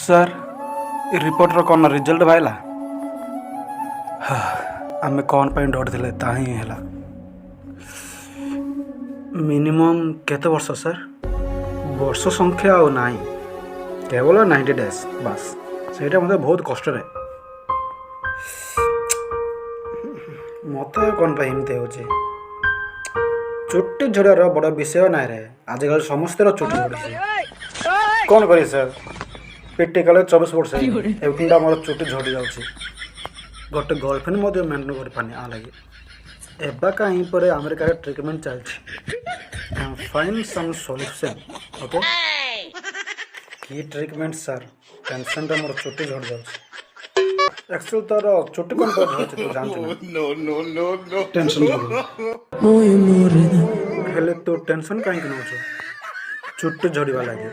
sir reporter कौन result भाईला आमे कौन पे डरथिले ता ही हैला मिनिमम केते वर्ष सर वर्ष संख्या आ नाही केवल 90 डेज बस सेटा मते बहुत कष्ट रे मते कौन पे हिमते होचे चुट्टी झड़ार बड़ विषय ना रे आजकल समस्त चुट्टी झड़ी कौन करी सर पिटी कले 24 वर्ष एवटा मोर चुट्टी झड़ी जाउची गोटे गर्लफ्रेंड मध्य मेंटेन कर पानी आ लगे एबा कहीं पर अमेरिका ट्रीटमेंट चलती फाइन सम सॉल्यूशन ओके की ट्रीटमेंट सर टेंशन रे मोर चुट्टी झड़ जाउची एक्चुअल तोर चुट्टी कोन पर झड़छ तू जानछ no no no no tension हेले तो टेंशन काहे कि नउछ चुट्टी झड़ीवा लागे